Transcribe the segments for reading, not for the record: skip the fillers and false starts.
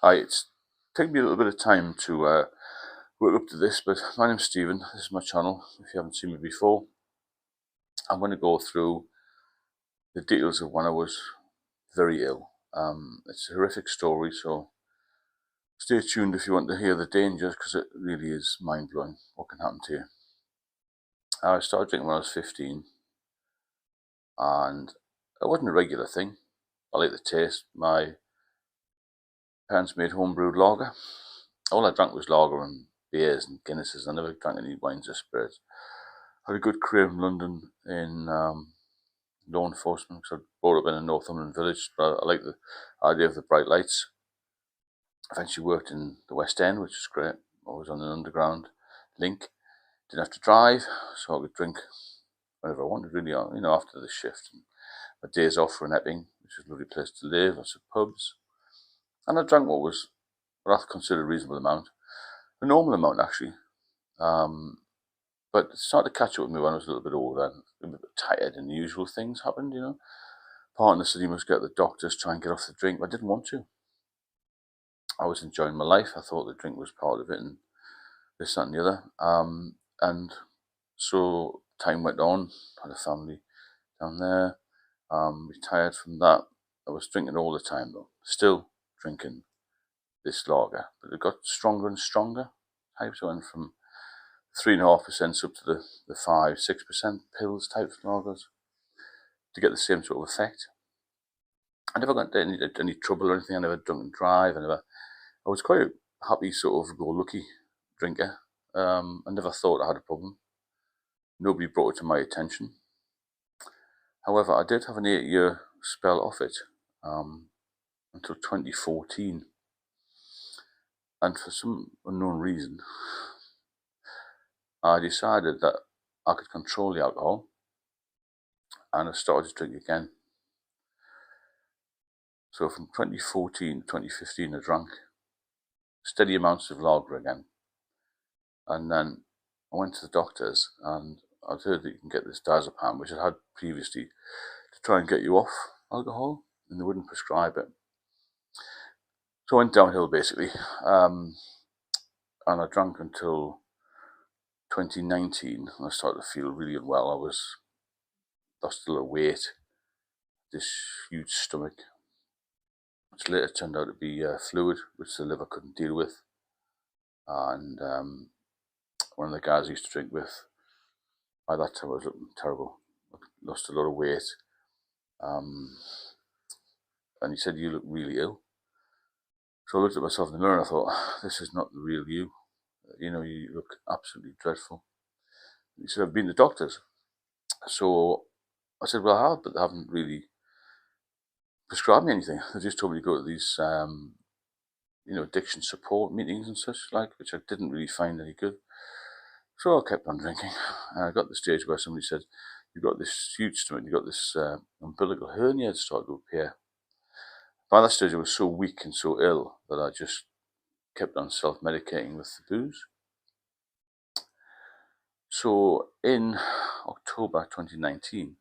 Hi, it's taken me a little bit of time to work up to this, but my name's Stephen. This is my channel. If you haven't seen me before, I'm going to go through the details of when I was very ill. It's a horrific story, so stay tuned if you want to hear the dangers, because it really is mind-blowing what can happen to you. I started drinking when I was 15, and it wasn't a regular thing. I like the taste. My parents made home-brewed lager. All I drank was lager and beers and Guinnesses. I never drank any wines or spirits. I had a good career in London in law enforcement, because I brought up in a Northumberland village, but I like the idea of the bright lights. Eventually worked in the West End, which was great. I was on an underground link. Didn't have to drive, so I could drink whenever I wanted, really, after the shift. And my days off were in Epping, which was a lovely place to live, lots of pubs. And I drank what I considered a reasonable amount. A normal amount, actually. But it started to catch up with me when I was a little bit older and a bit tired, and the usual things happened, Partner said he must get the doctors, try and get off the drink, but I didn't want to. I was enjoying my life. I thought the drink was part of it and this, that and the other. And so time went on, had a family down there, retired from that. I was drinking all the time though, still drinking this lager, but it got stronger and stronger. Types went from 3.5% up to the 5-6% pills type of lagers to get the same sort of effect. I never got into any trouble or anything. I never drunk and drive. I was quite a happy sort of go-lucky drinker. I never thought I had a problem. Nobody brought it to my attention. However, I did have an 8-year spell off it until 2014. And for some unknown reason, I decided that I could control the alcohol, and I started to drink again. So from 2014 to 2015, I drank steady amounts of lager again. And then I went to the doctors, and I'd heard that you can get this diazepam, which I had previously, to try and get you off alcohol, and they wouldn't prescribe it. So I went downhill, basically, and I drank until 2019, and I started to feel really unwell. I lost a lot of weight, this huge stomach, which later turned out to be fluid, which the liver couldn't deal with. And one of the guys I used to drink with, by that time I was looking terrible. I lost a lot of weight. And he said, "You look really ill." So I looked at myself in the mirror and I thought, this is not the real you. You look absolutely dreadful. He said, "I've been to doctors." So I said, "Well, I have, but they haven't really prescribed me anything. They just told me to go to these, addiction support meetings and such like, which I didn't really find any good." So I kept on drinking. And I got to the stage where somebody said, "You've got this huge stomach, you've got this umbilical hernia that started to appear." By that stage, I was so weak and so ill that I just kept on self-medicating with the booze. So in October 2019,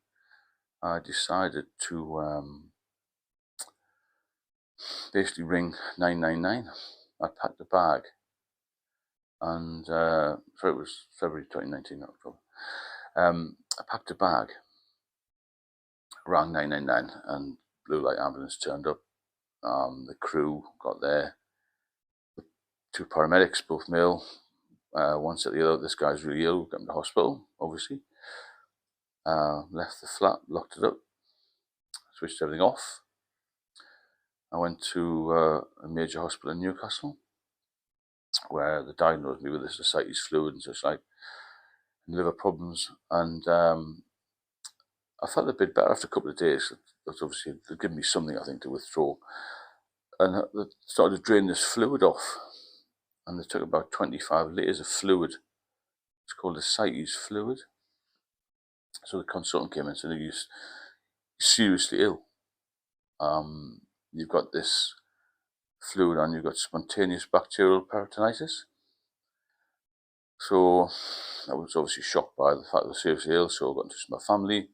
I decided to basically ring 999. I packed a bag, and so it was February 2019, not October. I packed a bag, rang 999, and blue light ambulance turned up. The crew got there. The 2 paramedics, both male. One said to the other, "This guy's really ill, got him to hospital," obviously. Left the flat, locked it up, switched everything off. I went to a major hospital in Newcastle, where they diagnosed me with this ascites fluid and such like, and liver problems. And I felt a bit better after a couple of days. That's obviously, they'd given me something, I think, to withdraw. And they started to drain this fluid off. And they took about 25 litres of fluid. It's called ascites fluid. So the consultant came in and said, "You're seriously ill. You've got this fluid and you've got spontaneous bacterial peritonitis." So I was obviously shocked by the fact that I was seriously ill, so I got in touch with my family.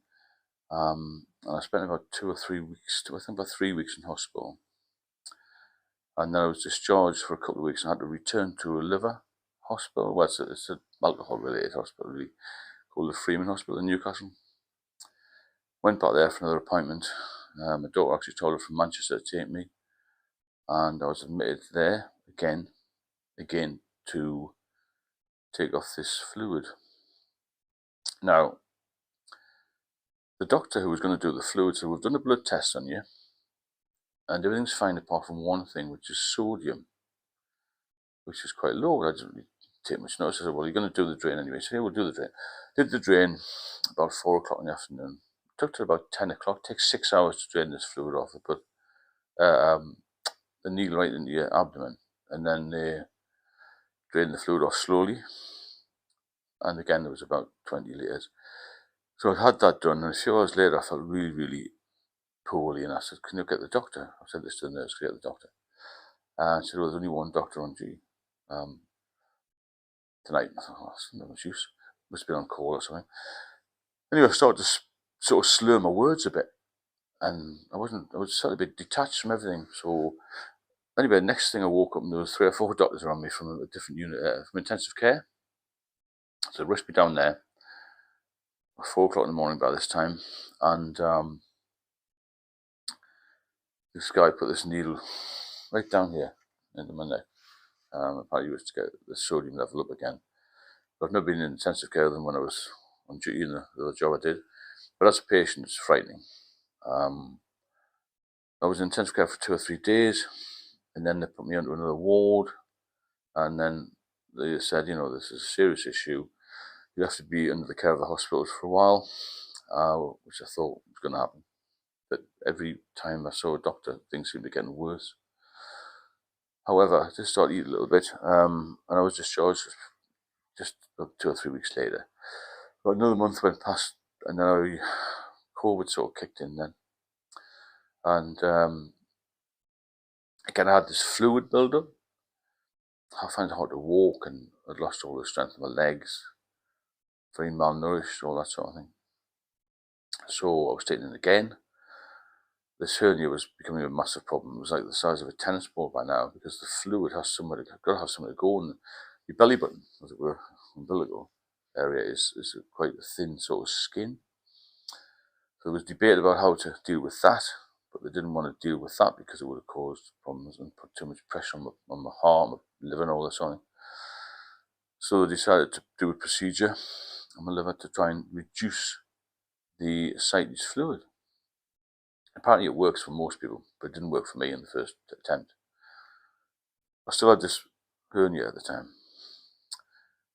And I spent about 2 or 3 weeks, I think about 3 weeks in hospital. And then I was discharged for a couple of weeks and had to return to a liver hospital. Well, it's an alcohol-related hospital, really, called the Freeman Hospital in Newcastle. Went back there for another appointment. My daughter actually told her from Manchester to take me, and I was admitted there again to take off this fluid. Now, the doctor who was going to do the fluid said, we've done a blood test on you, and everything's fine apart from one thing, which is sodium, which is quite low. I didn't really take much notice. I said, well, you're going to do the drain anyway. So, yeah, we'll do the drain. Did the drain about 4 o'clock in the afternoon. It took till about 10 o'clock. It takes 6 hours to drain this fluid off. They put the needle right into your abdomen, and then they drain the fluid off slowly. And again, there was about 20 litres. So I had that done, and a few hours later, I felt really, really poorly, and I said, can you get the doctor? I said this to the nurse, can you get the doctor? And she said, well, there's only one doctor on duty tonight. I thought, oh, that's no much use. Must be on call or something. Anyway, I started to sort of slur my words a bit, and I was sort of a bit detached from everything. So anyway, next thing I woke up and there was 3 or 4 doctors around me from a different unit, from intensive care. So they rushed me down there, 4 o'clock in the morning by this time, and this guy put this needle right down here into my neck. Apparently it was to get the sodium level up again. But I've never been in intensive care than when I was on duty in the other job I did. But as a patient, it's frightening. I was in intensive care for 2 or 3 days, and then they put me onto another ward, and then they said, you know, this is a serious issue. You have to be under the care of the hospitals for a while, which I thought was going to happen. But every time I saw a doctor, things seemed to be getting worse. However, I just started eating a little bit, and I was discharged just 2 or 3 weeks later. About another month went past, and now COVID sort of kicked in then. And again, I had this fluid build-up. I found it hard to walk, and I'd lost all the strength of my legs, very malnourished, all that sort of thing. So I was taking it again. This hernia was becoming a massive problem. It was like the size of a tennis ball by now, because the fluid has somewhere got to have somewhere to go, and your belly button, as it were, umbilical area, is quite a thin sort of skin. So there was debate about how to deal with that, but they didn't want to deal with that because it would have caused problems and put too much pressure on my heart, my liver, and all this on it. So they decided to do a procedure on my liver to try and reduce the ascites fluid. Apparently it works for most people, but it didn't work for me in the first attempt. I still had this hernia at the time,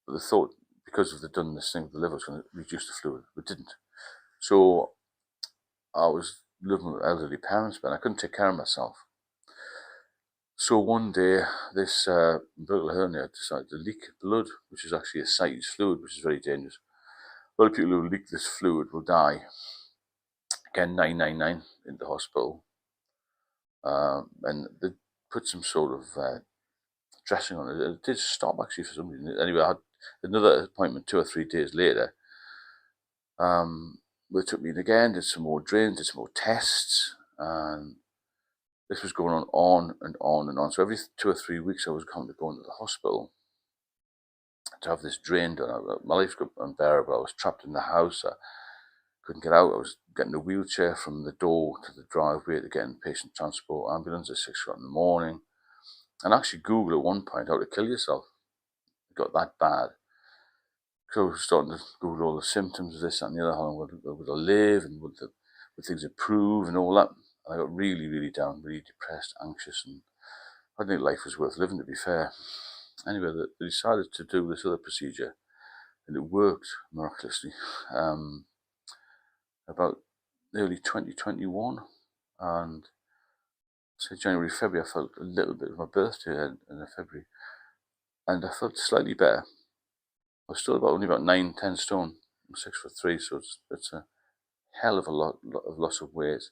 but they thought because they'd done this thing with the liver, it was going to reduce the fluid, but it didn't. So I was living with elderly parents, but I couldn't take care of myself. So one day, this umbilical hernia decided to leak blood, which is actually ascites fluid, which is very dangerous. A lot of people who leak this fluid will die. Again, 999 in the hospital. And they put some sort of dressing on it. It did stop actually for some reason. Anyway, I had another appointment 2 or 3 days later. They took me in again, did some more drains, did some more tests, and this was going on and on and on. So every 2 or 3 weeks I was coming to go into the hospital to have this drain done. My life got unbearable. I was trapped in the house. I couldn't get out. I was getting a wheelchair from the door to the driveway to get in patient transport ambulance at 6 o'clock in the morning. And actually Google at one point how to kill yourself. It got that bad. So I was starting to Google all the symptoms of this, that, and the other. How long would I live, and would things improve, and all that. And I got really, really down, really depressed, anxious, and I didn't think life was worth living, to be fair. Anyway, they decided to do this other procedure, and it worked miraculously. About early 2021, and say January, February, I felt a little bit of my birthday in February, and I felt slightly better. I was still only about 9-10 stone. I'm 6'3", so it's a hell of a lot of loss of weight.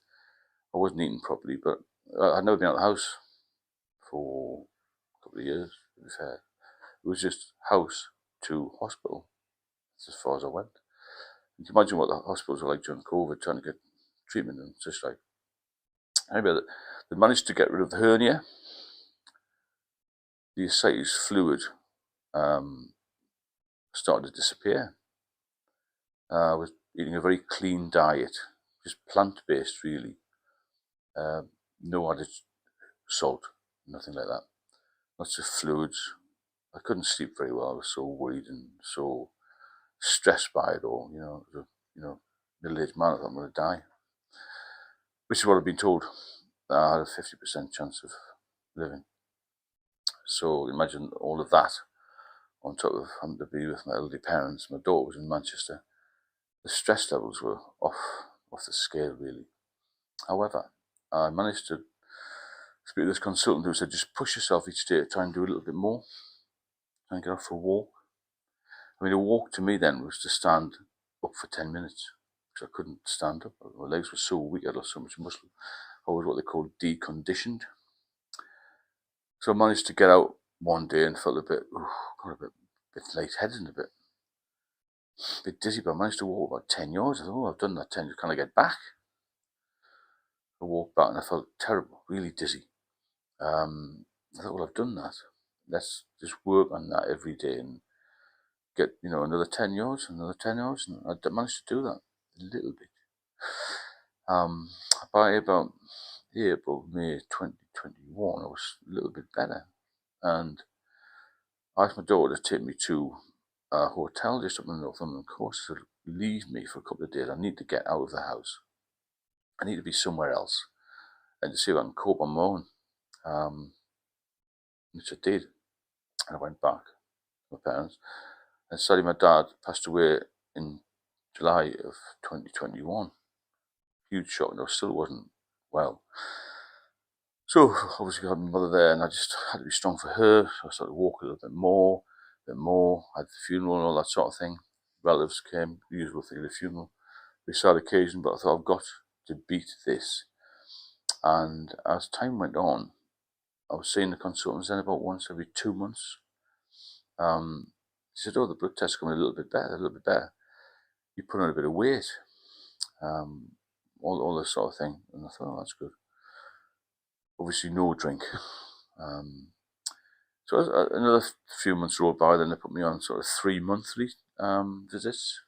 I wasn't eating properly, but I'd never been out of the house for a couple of years, to be fair. It was just house to hospital. That's as far as I went. You can imagine what the hospitals were like during COVID, trying to get treatment and such like. Anyway, they managed to get rid of the hernia, the ascites fluid started to disappear. I was eating a very clean diet, just plant-based really, no added salt, nothing like that. Lots of fluids. I couldn't sleep very well. I was so worried and so stressed by it all. Middle-aged man, I thought I'm going to die, which is what I've been told. I had a 50% chance of living. So imagine all of that on top of having to be with my elderly parents. My daughter was in Manchester. The stress levels were off the scale, really. However, I managed to speak to this consultant who said, just push yourself each day, try and do a little bit more, try and get off for a walk. I mean, a walk to me then was to stand up for 10 minutes, because I couldn't stand up. My legs were so weak, I lost so much muscle. I was what they call deconditioned. So I managed to get out one day and felt a bit lightheaded and a bit dizzy, but I managed to walk about 10 yards. I thought, I've done that 10 yards, can I get back? I walked back and I felt terrible, really dizzy. I thought, I've done that. Let's just work on that every day and get, another 10 yards, another 10 yards. And I managed to do that a little bit. By about April, May 2021, I was a little bit better. And I asked my daughter to take me to a hotel just up in the Northumberland coast. She said, leave me for a couple of days. I need to get out of the house. I need to be somewhere else and to see if I can cope on my own. Which I did. And I went back to my parents. And sadly, my dad passed away in July of 2021. Huge shock, and I still wasn't well. So obviously I had my mother there, and I just had to be strong for her. So I started walking a little bit more. I had the funeral and all that sort of thing. Relatives came, the usual thing at a funeral. We sad occasion, but I thought, I've got to beat this. And as time went on, I was seeing the consultants then about once every 2 months. He said, the blood tests coming a little bit better. You put on a bit of weight, all this sort of thing. And I thought, that's good. Obviously, no drink. So another few months rolled by, then they put me on sort of 3 monthly visits.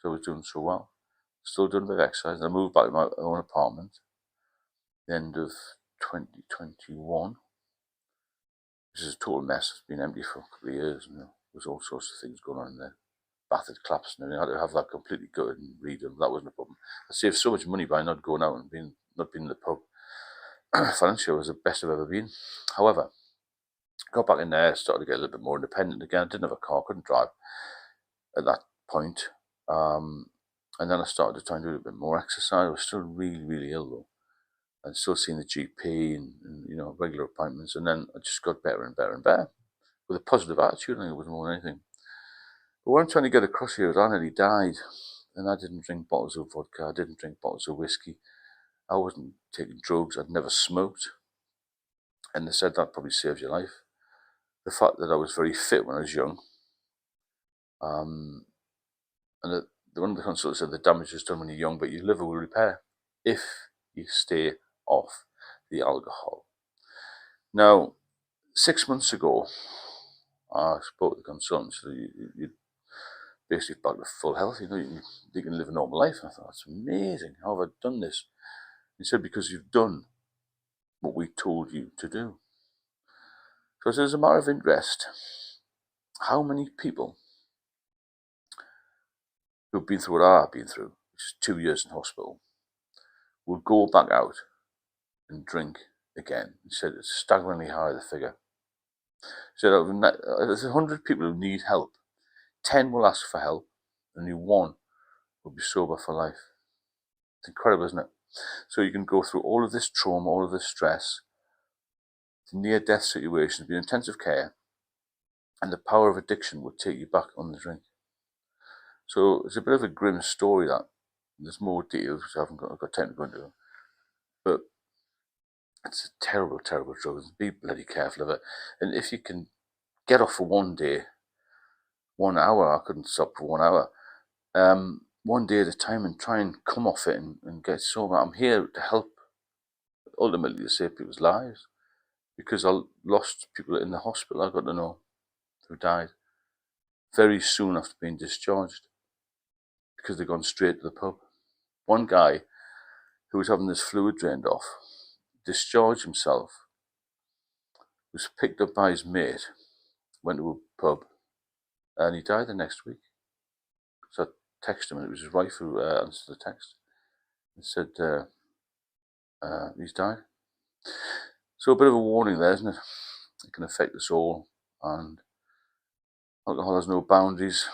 So I was doing so well. Still doing a bit of exercise. I moved back to my own apartment the end of 2021. Which is a total mess. It's been empty for a couple of years. There's all sorts of things going on in there. Bath had collapsed, and I had to have that completely gutted and redone. That wasn't a problem. I saved so much money by not going out and not being in the pub. Financially, it was the best I've ever been. However, got back in there, started to get a little bit more independent again. I didn't have a car, couldn't drive at that point. And then I started to try and do a little bit more exercise. I was still really, really ill though. And still seeing the GP and regular appointments. And then I just got better and better and better with a positive attitude. I think it was more than anything. But what I'm trying to get across here is I nearly died. And I didn't drink bottles of vodka. I didn't drink bottles of whiskey. I wasn't taking drugs. I'd never smoked. And they said that probably saves your life. The fact that I was very fit when I was young. And one of the consultants said the damage is done when you're young, but your liver will repair if you stay off the alcohol. Now, 6 months ago, I spoke to the consultant. So you basically back to full health. You can live a normal life. And I thought, that's amazing. How have I done this? He said, because you've done what we told you to do. So as a matter of interest, how many people who've been through what I've been through, which is 2 years in hospital, will go back out and drink again? He said it's staggeringly high, the figure. He said there's 100 people who need help. 10 will ask for help, and only 1 will be sober for life. It's incredible, isn't it? So you can go through all of this trauma, all of this stress, near-death situations, be in intensive care, and the power of addiction will take you back on the drink. So it's a bit of a grim story that. There's more details which I haven't got time to go into. But it's a terrible, terrible drug. Be bloody careful of it. And if you can get off for 1 day, 1 hour, I couldn't stop for 1 hour, 1 day at a time, and try and come off it and get sober. I'm here to help, ultimately, to save people's lives. because I lost people in the hospital. I got to know who died very soon after being discharged because they'd gone straight to the pub. One guy who was having this fluid drained off discharged himself, was picked up by his mate, went to a pub, and he died the next week. So I texted him, and it was his wife who answered the text and said, he's died. So a bit of a warning there, isn't it? It can affect us all, and alcohol has no boundaries,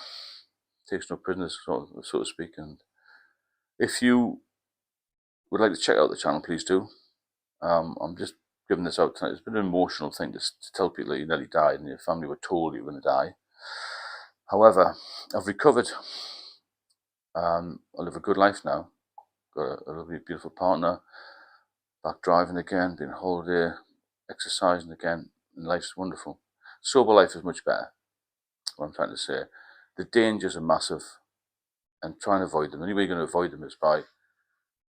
takes no prisoners, so to speak. And if you would like to check out the channel, please do. I'm just giving this out tonight. It's been an emotional thing to tell people that you nearly died and your family were told you were going to die. However, I've recovered. I live a good life now. Got a lovely, beautiful partner. Back driving again, being on holiday, exercising again, and life's wonderful. Sober life is much better. What I'm trying to say. The dangers are massive, and try and avoid them. The only way you're going to avoid them is by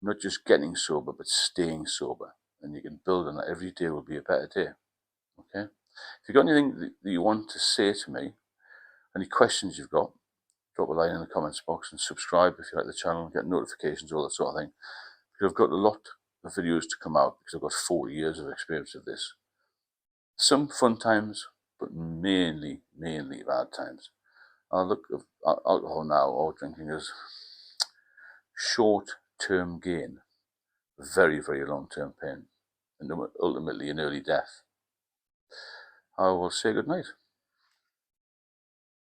not just getting sober, but staying sober. And you can build on that. Every day will be a better day. Okay? If you've got anything that you want to say to me, any questions you've got, drop a line in the comments box and subscribe if you like the channel, get notifications, all that sort of thing. Because I've got a lot of videos to come out because I've got 40 years of experience of this. Some fun times, but mainly bad times. I look at alcohol now or drinking as short-term gain, very long-term pain, and ultimately an early death. I will say good night.